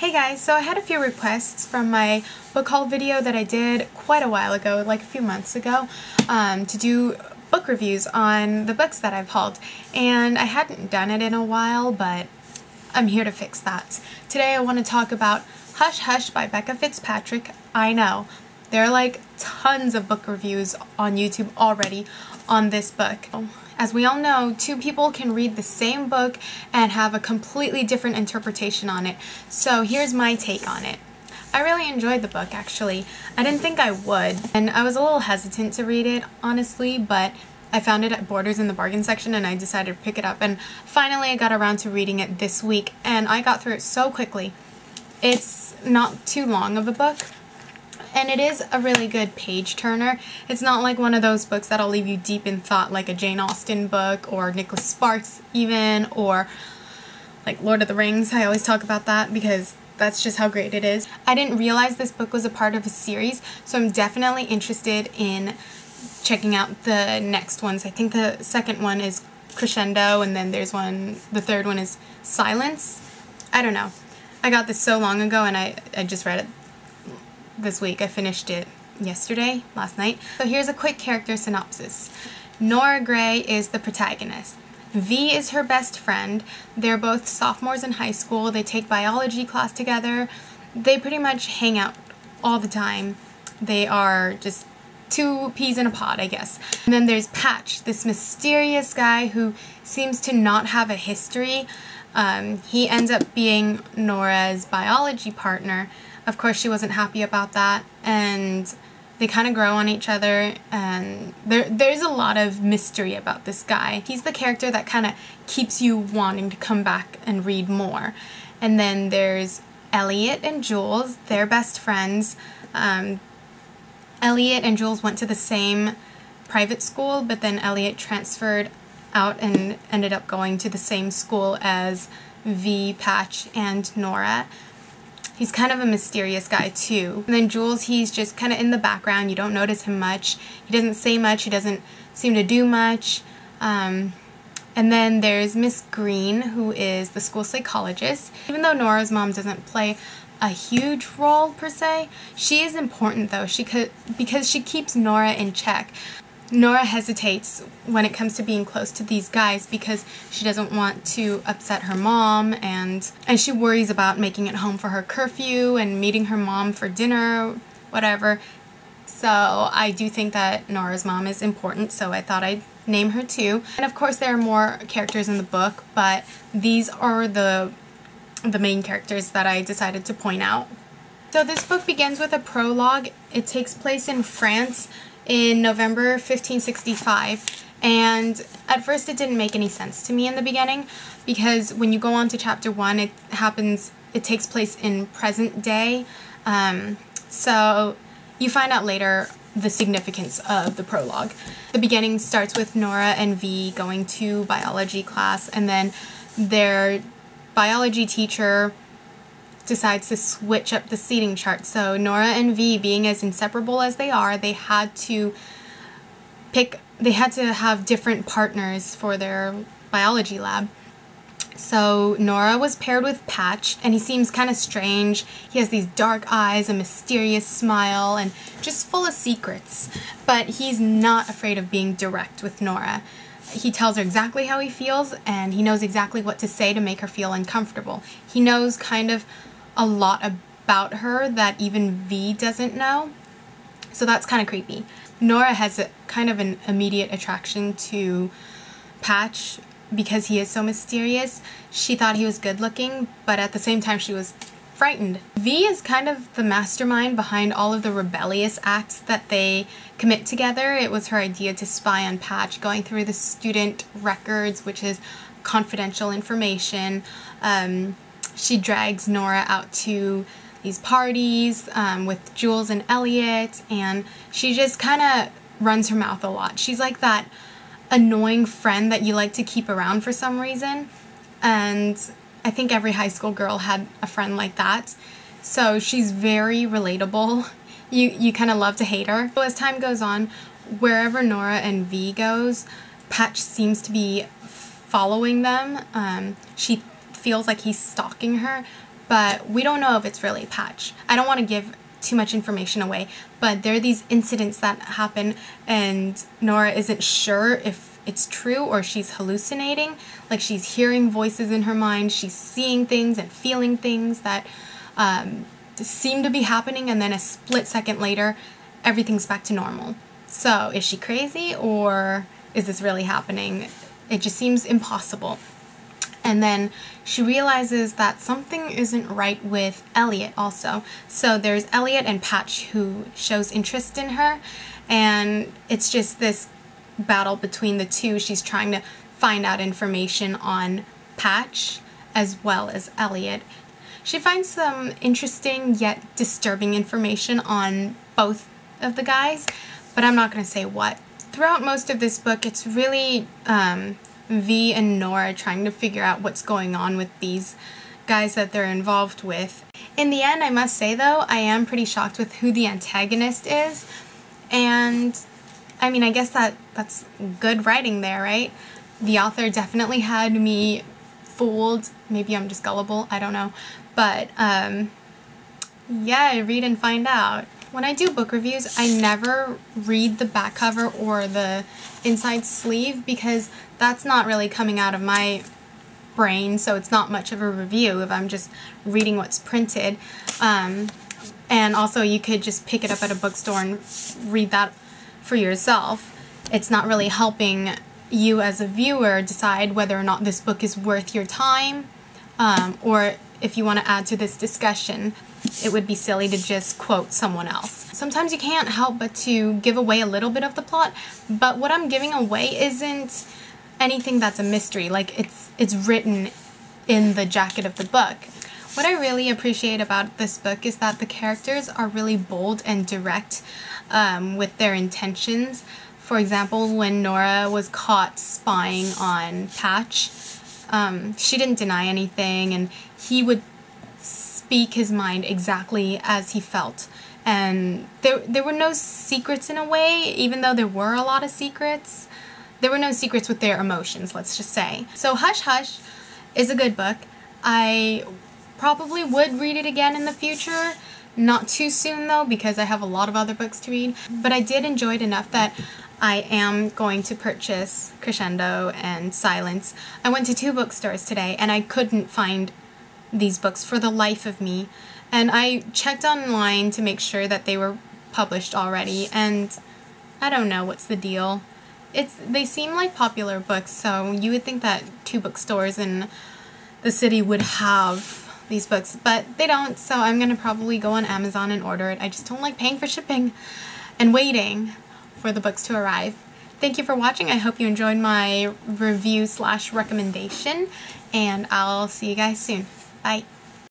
Hey guys, so I had a few requests from my book haul video that I did quite a while ago, like a few months ago, to do book reviews on the books that I've hauled. And I hadn't done it in a while, but I'm here to fix that. Today I want to talk about Hush Hush by Becca Fitzpatrick. I know, there are like tons of book reviews on YouTube already on this book. As we all know, two people can read the same book and have a completely different interpretation on it. So here's my take on it. I really enjoyed the book, actually. I didn't think I would, and I was a little hesitant to read it, honestly, but I found it at Borders in the bargain section and I decided to pick it up, and finally I got around to reading it this week, and I got through it so quickly. It's not too long of a book, and it is a really good page turner. It's not like one of those books that'll leave you deep in thought, like a Jane Austen book or Nicholas Sparks even, or like Lord of the Rings. I always talk about that because that's just how great it is. I didn't realize this book was a part of a series, so I'm definitely interested in checking out the next ones. I think the second one is Crescendo, and then there's one, the third one is Silence. I don't know. I got this so long ago and I just read it this week. I finished it yesterday, last night. So here's a quick character synopsis. Nora Gray is the protagonist. V is her best friend. They're both sophomores in high school. They take biology class together. They pretty much hang out all the time. They are just two peas in a pod, I guess. And then there's Patch, this mysterious guy who seems to not have a history. He ends up being Nora's biology partner. Of course, she wasn't happy about that, and they kind of grow on each other, and there's a lot of mystery about this guy. He's the character that kind of keeps you wanting to come back and read more. And then there's Elliot and Jules. They're best friends. Elliot and Jules went to the same private school, but then Elliot transferred out and ended up going to the same school as V, Patch, and Nora. He's kind of a mysterious guy too. And then Jules, he's just kind of in the background. You don't notice him much. He doesn't say much. He doesn't seem to do much. And then there's Miss Green, who is the school psychologist. Even though Nora's mom doesn't play a huge role per se, she is important though. Because she keeps Nora in check. Nora hesitates when it comes to being close to these guys because she doesn't want to upset her mom, and she worries about making it home for her curfew and meeting her mom for dinner, whatever. So I do think that Nora's mom is important, so I thought I'd name her too. And of course there are more characters in the book, but these are the main characters that I decided to point out. So this book begins with a prologue. It takes place in France in November 1565, and at first it didn't make any sense to me in the beginning, because when you go on to chapter 1, it takes place in present day, so you find out later the significance of the prologue. The beginning starts with Nora and V going to biology class, and then their biology teacher decides to switch up the seating chart. So Nora and V, being as inseparable as they are, they had to have different partners for their biology lab. So Nora was paired with Patch, and he seems kind of strange. He has these dark eyes, a mysterious smile, and just full of secrets. But he's not afraid of being direct with Nora. He tells her exactly how he feels, and he knows exactly what to say to make her feel uncomfortable. He knows kind of a lot about her that even V doesn't know, so that's kind of creepy. Nora has kind of an immediate attraction to Patch because he is so mysterious. She thought he was good looking, but at the same time she was frightened. V is kind of the mastermind behind all of the rebellious acts that they commit together. It was her idea to spy on Patch, going through the student records, which is confidential information. She drags Nora out to these parties with Jules and Elliot, and she just kind of runs her mouth a lot. She's like that annoying friend that you like to keep around for some reason, and I think every high school girl had a friend like that. So she's very relatable. You kind of love to hate her. So as time goes on, wherever Nora and V goes, Patch seems to be following them. She feels like he's stalking her, but we don't know if it's really Patch. I don't want to give too much information away, but there are these incidents that happen and Nora isn't sure if it's true or she's hallucinating. Like, she's hearing voices in her mind, she's seeing things and feeling things that seem to be happening, and then a split second later everything's back to normal. So is she crazy, or is this really happening? It just seems impossible. And then she realizes that something isn't right with Elliot also. So there's Elliot and Patch who shows interest in her, and it's just this battle between the two. She's trying to find out information on Patch as well as Elliot. She finds some interesting yet disturbing information on both of the guys, but I'm not going to say what. Throughout most of this book, it's really V and Nora trying to figure out what's going on with these guys that they're involved with. In the end, I must say though, I am pretty shocked with who the antagonist is, and I mean, I guess that's good writing there, right? The author definitely had me fooled. Maybe I'm just gullible, I don't know. But yeah, read and find out. When I do book reviews, I never read the back cover or the inside sleeve because that's not really coming out of my brain, so it's not much of a review if I'm just reading what's printed. And also you could just pick it up at a bookstore and read that for yourself. It's not really helping you as a viewer decide whether or not this book is worth your time, or if you want to add to this discussion. It would be silly to just quote someone else. Sometimes you can't help but to give away a little bit of the plot, but what I'm giving away isn't anything that's a mystery. Like, it's written in the jacket of the book. What I really appreciate about this book is that the characters are really bold and direct with their intentions. For example, when Nora was caught spying on Patch, she didn't deny anything, and he would speak his mind exactly as he felt. And there were no secrets in a way, even though there were a lot of secrets. There were no secrets with their emotions, let's just say. So Hush Hush is a good book. I probably would read it again in the future. Not too soon though, because I have a lot of other books to read. But I did enjoy it enough that I am going to purchase Crescendo and Silence. I went to 2 bookstores today and I couldn't find these books for the life of me. And I checked online to make sure that they were published already, and I don't know what's the deal. They seem like popular books, so you would think that 2 bookstores in the city would have these books, but they don't, so I'm gonna probably go on Amazon and order it. I just don't like paying for shipping and waiting for the books to arrive. Thank you for watching. I hope you enjoyed my review / recommendation, and I'll see you guys soon. Bye.